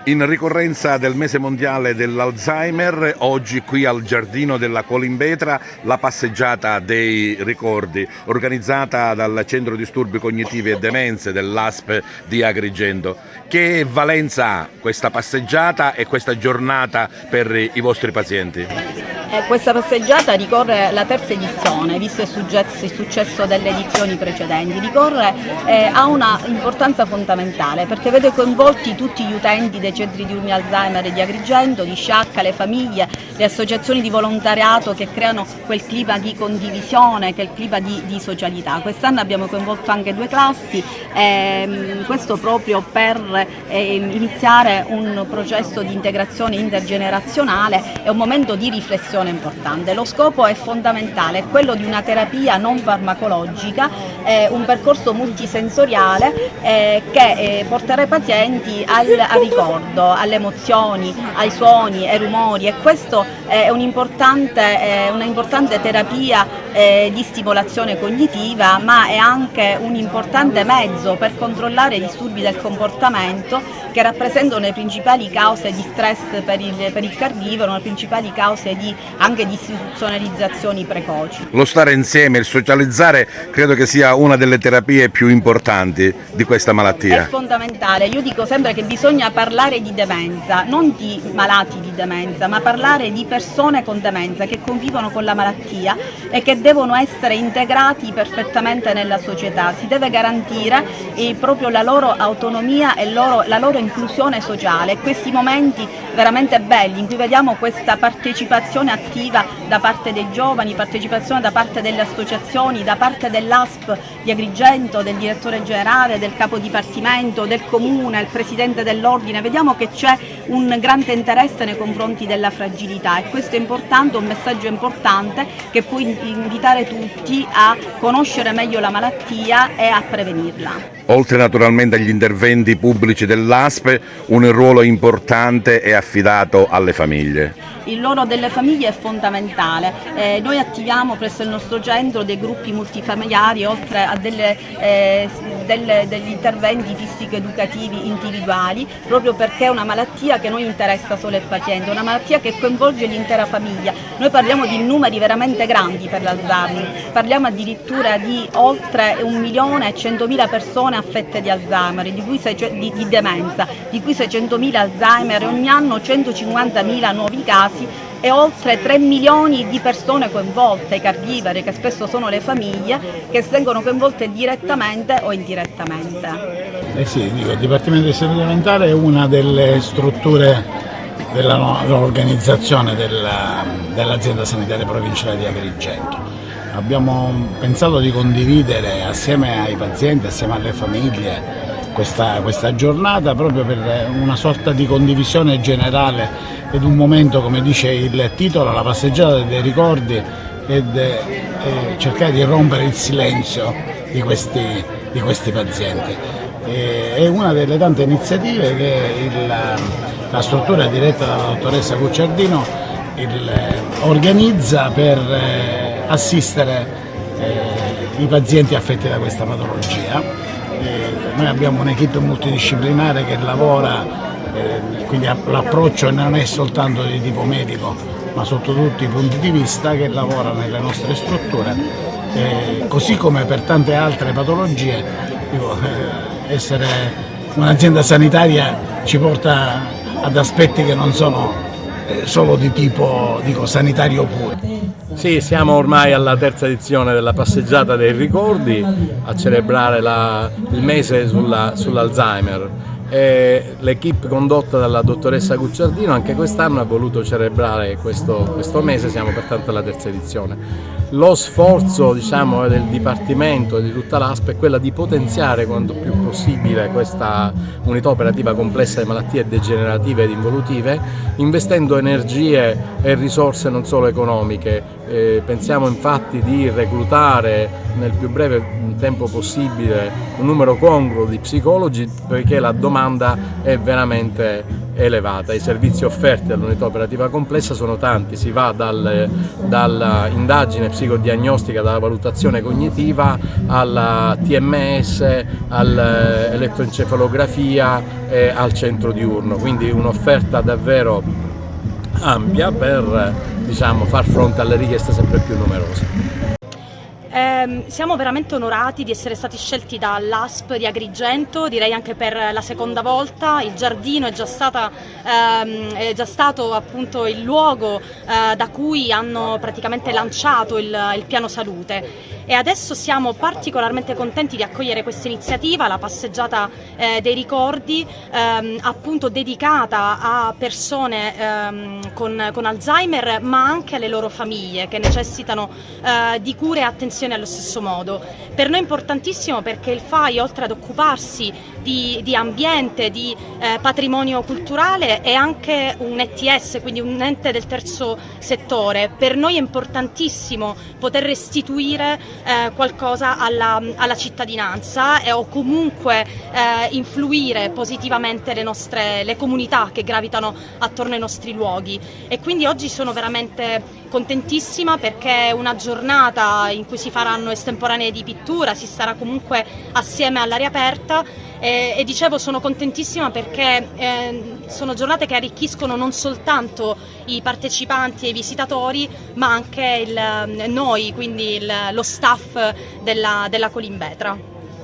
In ricorrenza del mese mondiale dell'Alzheimer, oggi qui al Giardino della Colimbetra la passeggiata dei ricordi, organizzata dal Centro Disturbi Cognitivi e Demenze dell'ASP di Agrigento. Che valenza ha questa passeggiata e questa giornata per i vostri pazienti? Questa passeggiata ricorre la terza edizione, visto il successo delle edizioni precedenti. Ha una importanza fondamentale perché vede coinvolti tutti gli utenti dei centri diurni Alzheimer di Agrigento, di Sciacca, le famiglie, le associazioni di volontariato che creano quel clima di condivisione, quel clima di socialità. Quest'anno abbiamo coinvolto anche 2 classi, questo proprio per iniziare un processo di integrazione intergenerazionale e un momento di riflessione importante. Lo scopo è fondamentale, è quello di una terapia non farmacologica, un percorso multisensoriale che porterà i pazienti al ricordo, alle emozioni, ai suoni, ai rumori, e questo è una importante terapia di stimolazione cognitiva, ma è anche un importante mezzo per controllare i disturbi del comportamento che rappresentano le principali cause di stress per il careggiver, le principali cause anche di istituzionalizzazioni precoci. Lo stare insieme, il socializzare, credo che sia una delle terapie più importanti di questa malattia. È fondamentale, io dico sempre che bisogna parlare di demenza, non di malati di demenza, ma parlare di persone con demenza che convivono con la malattia e che devono essere integrati perfettamente nella società. Si deve garantire proprio la loro autonomia e la loro inclusione sociale. Questi momenti veramente belli in cui vediamo questa partecipazione attiva da parte dei giovani, partecipazione da parte delle associazioni, da parte dell'ASP di Agrigento, del direttore generale, del capo dipartimento, del comune, il presidente dell'ordine, vediamo che c'è un grande interesse nei confronti della fragilità, e questo è importante, un messaggio importante che può invitare tutti a conoscere meglio la malattia e a prevenirla. Oltre naturalmente agli interventi pubblici dell'ASP, un ruolo importante è affidato alle famiglie. Il ruolo delle famiglie è fondamentale, noi attiviamo presso il nostro centro dei gruppi multifamiliari, oltre a degli interventi fisico-educativi individuali, proprio perché è una malattia che non interessa solo il paziente, è una malattia che coinvolge l'intera famiglia. Noi parliamo di numeri veramente grandi per l'Alzheimer, parliamo addirittura di oltre 1.100.000 persone affette di Alzheimer, di demenza, di cui 600.000 Alzheimer, e ogni anno 150.000 nuovi casi e oltre 3 milioni di persone coinvolte, i caregiver, che spesso sono le famiglie, che vengono coinvolte direttamente o indirettamente. Il Dipartimento di Salute Mentale è una delle strutture dell'organizzazione dell'azienda sanitaria provinciale di Agrigento. Abbiamo pensato di condividere assieme ai pazienti, assieme alle famiglie, questa giornata proprio per una sorta di condivisione generale ed un momento, come dice il titolo, la passeggiata dei ricordi, ed cercare di rompere il silenzio di questi pazienti. È una delle tante iniziative che la struttura diretta dalla dottoressa Gucciardino organizza per assistere i pazienti affetti da questa patologia. Noi abbiamo un'equipe multidisciplinare che lavora, quindi l'approccio non è soltanto di tipo medico, ma sotto tutti i punti di vista, che lavora nelle nostre strutture, così come per tante altre patologie. Essere un'azienda sanitaria ci porta ad aspetti che non sono solo di tipo sanitario puro. Sì, siamo ormai alla terza edizione della passeggiata dei ricordi, a celebrare il mese sull'Alzheimer. L'equipe condotta dalla dottoressa Gucciardino anche quest'anno ha voluto celebrare questo mese, siamo pertanto alla terza edizione. Lo sforzo del Dipartimento e di tutta l'ASP è quella di potenziare quanto più possibile questa unità operativa complessa di malattie degenerative ed involutive, investendo energie e risorse non solo economiche. Pensiamo infatti di reclutare nel più breve tempo possibile un numero congruo di psicologi, perché la domanda è veramente elevata. I servizi offerti dall'unità operativa complessa sono tanti, si va dall'indagine psicodiagnostica, dalla valutazione cognitiva alla TMS, all'elettroencefalografia e al centro diurno, quindi un'offerta davvero ampia per, diciamo, far fronte alle richieste sempre più numerose. Siamo veramente onorati di essere stati scelti dall'ASP di Agrigento, direi anche per la seconda volta. Il giardino è già stato appunto il luogo da cui hanno praticamente lanciato il piano salute, e adesso siamo particolarmente contenti di accogliere questa iniziativa, la passeggiata dei ricordi, appunto dedicata a persone con Alzheimer, ma anche alle loro famiglie che necessitano di cure e attenzione allo stesso modo. Per noi è importantissimo perché il FAI, oltre ad occuparsi di ambiente, di patrimonio culturale, è anche un ETS, quindi un ente del terzo settore. Per noi è importantissimo poter restituire qualcosa alla cittadinanza o comunque influire positivamente le comunità che gravitano attorno ai nostri luoghi, e quindi oggi sono veramente contentissima perché è una giornata in cui si faranno estemporanee di pittura, si starà comunque assieme all'aria aperta, e dicevo sono contentissima perché sono giornate che arricchiscono non soltanto i partecipanti e i visitatori, ma anche noi, quindi lo staff della Colimbetra.